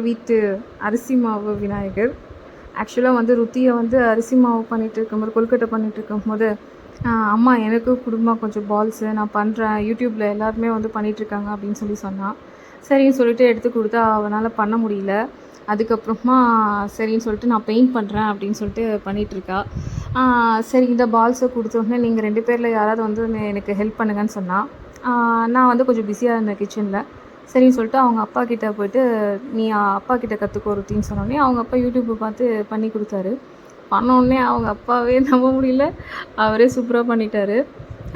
வீட்டு அரிசி மாவு விநாயகர். ஆக்சுவலாக வந்து ருத்தியை வந்து அரிசி மாவு பண்ணிகிட்டு இருக்கும்போது, கொழுக்கட்டை பண்ணிகிட்டு இருக்கும்போது, அம்மா எனக்கும் குடும்மா கொஞ்சம் பால்ஸு, நான் பண்ணுறேன், யூடியூப்பில் எல்லாருமே வந்து பண்ணிகிட்ருக்காங்க அப்படின்னு சொன்னான். சரின்னு சொல்லிட்டு எடுத்து கொடுத்தா அவனால் பண்ண முடியல. அதுக்கப்புறமா சரின்னு சொல்லிட்டு நான் பெயிண்ட் பண்ணுறேன் அப்படின்னு சொல்லிட்டு பண்ணிகிட்ருக்கா. சரி இந்த பால்ஸை கொடுத்தோடனே நீங்கள் 2 பேரில் யாராவது வந்து எனக்கு ஹெல்ப் பண்ணுங்கன்னு சொன்னான். நான் வந்து கொஞ்சம் பிஸியாக இருந்தேன் கிச்சனில். சரின்னு சொல்லிட்டு அவங்க அப்பா கிட்ட போய்ட்டு, நீ அப்பா கிட்ட கற்றுக்கோ ருத்தின்னு சொன்னோடனே அவங்க அப்பா யூடியூப்பை பார்த்து பண்ணி கொடுத்தாரு. பண்ணோடனே அவங்க அப்பாவே நம்ப முடியல, அவரே சூப்பராக பண்ணிட்டாரு.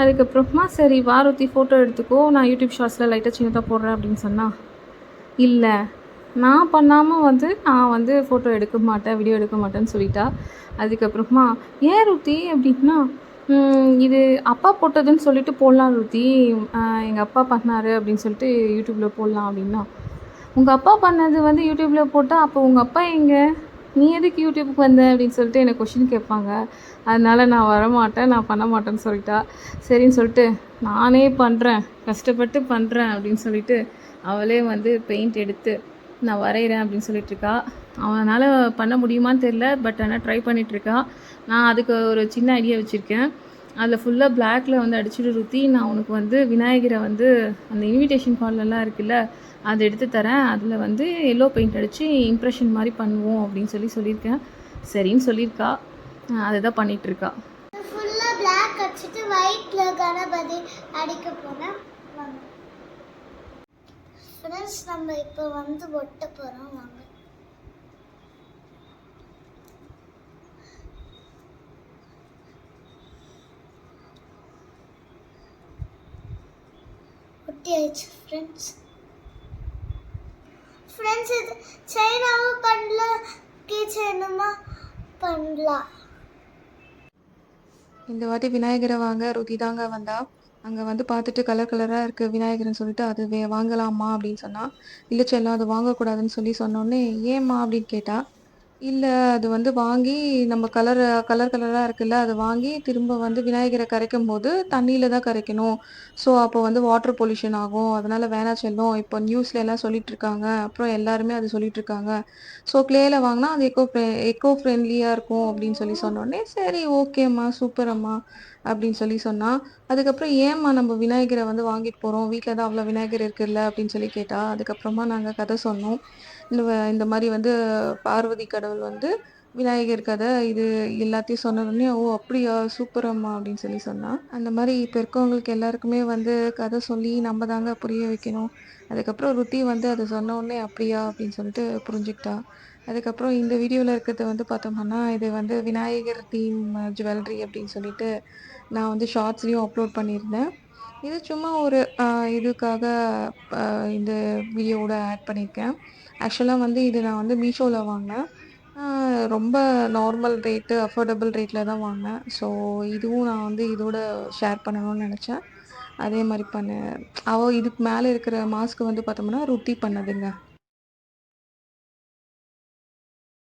அதுக்கப்புறமா சரி வா ருத்தி ஃபோட்டோ எடுத்துக்கோ, நான் யூடியூப் ஷார்ட்ஸில் லைட்டாக சின்னதாக போடுறேன் அப்படின்னு சொன்னால், இல்லை நான் பண்ணாமல் வந்து நான் வந்து ஃபோட்டோ எடுக்க மாட்டேன், வீடியோ எடுக்க மாட்டேன்னு சொல்லிட்டா. அதுக்கப்புறமா ஏன் ருத்தி அப்படின்னா, இது அப்பா போட்டதுன்னு சொல்லிட்டு போடலாம் ருத்தி, எங்கள் அப்பா பண்ணார் அப்படின்னு சொல்லிட்டு யூடியூப்பில் போடலாம் அப்படின்னா, உங்கள் அப்பா பண்ணது வந்து யூடியூப்பில் போட்டால் அப்போ உங்கள் அப்பா எங்கே, நீ எதுக்கு யூடியூப்புக்கு வந்த அப்படின்னு சொல்லிட்டு என்னை கொஷின் கேட்பாங்க. அதனால் நான் வரமாட்டேன், நான் பண்ண மாட்டேன்னு சொல்லிட்டா. சரின்னு சொல்லிட்டு நானே பண்ணுறேன், கஷ்டப்பட்டு பண்ணுறேன் அப்படின்னு சொல்லிட்டு அவளே வந்து பெயிண்ட் எடுத்து நான் வரைகிறேன் அப்படின்னு சொல்லிட்டுருக்கா. அவனால் பண்ண முடியுமான்னு தெரில, பட் ஆனால் ட்ரை பண்ணிகிட்ருக்கா. நான் அதுக்கு ஒரு சின்ன ஐடியா வச்சுருக்கேன். அதில் ஃபுல்லாக பிளாக்கில் வந்து அடிச்சுட்டு ருத்தி, நான் உனக்கு வந்து விநாயகரை வந்து அந்த இன்விடேஷன் கார்ட்லலாம் இருக்குல்ல, அதை எடுத்து தரேன், அதில் வந்து எல்லோ பெயிண்ட் அடித்து இம்ப்ரெஷன் மாதிரி பண்ணுவோம் அப்படின்னு சொல்லியிருக்கேன். சரின்னு சொல்லியிருக்கா. அதுதான் பண்ணிகிட்ருக்கா. ஃபுல்லாக பிளாக் அடிச்சுட்டு ஒயிட்டில் கணபதி அடிக்க போனேன். ஃப்ரெண்ட்ஸ், நம்ம இப்போ வந்து ஒட்ட போகிறோம். வாங்க. ஒட்டி ஆயிடுச்சு ஃப்ரெண்ட்ஸ். இது சைனாவும் பண்ணல, கீ செயினுமா பண்ணலாம். இந்த வாட்டி விநாயகரை வாங்க ருதி தாங்க வந்தா. அங்கே வந்து பார்த்துட்டு கலர் கலராக இருக்குது விநாயகர்னு சொல்லிட்டு, அது வாங்கலாமா அப்படின்னு சொன்னால், இல்லை செல்லம் அது வாங்கக்கூடாதுன்னு சொன்னோடனே, ஏம்மா அப்படின்னு கேட்டா. இல்லை அது வந்து வாங்கி நம்ம கலர் கலராக இருக்குல்ல, அதை வாங்கி திரும்ப வந்து விநாயகரை கரைக்கும் போது தண்ணியில் தான் கரைக்கணும். ஸோ அப்போ வந்து வாட்டர் பொல்யூஷன் ஆகும், அதனால் வேணா செல்லம், இப்போ நியூஸில் எல்லாம் சொல்லிட்டு இருக்காங்க, அப்புறம் எல்லாருமே அது சொல்லிட்டு இருக்காங்க. ஸோ கிளேயில் வாங்கினா அது எக்கோ ஃப்ரெண்ட்லியாக இருக்கும் அப்படின்னு சொன்னோடனே, சரி ஓகேம்மா சூப்பர் அம்மா அப்படின்னு சொன்னா. அதுக்கப்புறம் ஏம்மா நம்ம விநாயகரை வந்து வாங்கிட்டு போகிறோம், வீட்டில் தான் அவ்வளோ விநாயகர் இருக்குல்ல அப்படின்னு கேட்டா. அதுக்கப்புறமா நாங்கள் கதை சொன்னோம். இந்த மாதிரி வந்து பார்வதி கடவுள் வந்து விநாயகர் கதை இது எல்லாத்தையும் சொன்னதுமே, ஓ அப்படியா சூப்பர் அம்மா அப்படின்னு சொன்னா. அந்த மாதிரி இப்போ இருக்கவங்களுக்கு எல்லாருக்குமே வந்து கதை சொல்லி நம்ம தாங்க புரிய வைக்கணும். அதுக்கப்புறம் ருத்தி வந்து அதை சொன்ன உடனே அப்படியா அப்படின்னு சொல்லிட்டு புரிஞ்சுக்கிட்டா. அதுக்கப்புறம் இந்த வீடியோவில் இருக்கிறது வந்து பார்த்தோம்னா, இது வந்து விநாயகர் தீம் ஜுவல்லரி அப்படின்னு சொல்லிட்டு நான் வந்து ஷார்ட்ஸ்லேயும் அப்லோட் பண்ணியிருந்தேன். இது சும்மா ஒரு இதுக்காக இந்த வீடியோவோட ஆட் பண்ணியிருக்கேன். ஆக்சுவலாக வந்து இது நான் வந்து மீஷோவில் வாங்கினேன். ரொம்ப நார்மல் ரேட்டு, அஃபோர்டபுள் ரேட்டில் தான் வாங்கினேன். ஸோ இதுவும் நான் வந்து இதோட ஷேர் பண்ணணும்னு நினச்சேன். அதே மாதிரி இதுக்கு மேலே இருக்கிற மாஸ்க் வந்து பார்த்தோம்னா ருத்தி பண்ணதுங்க.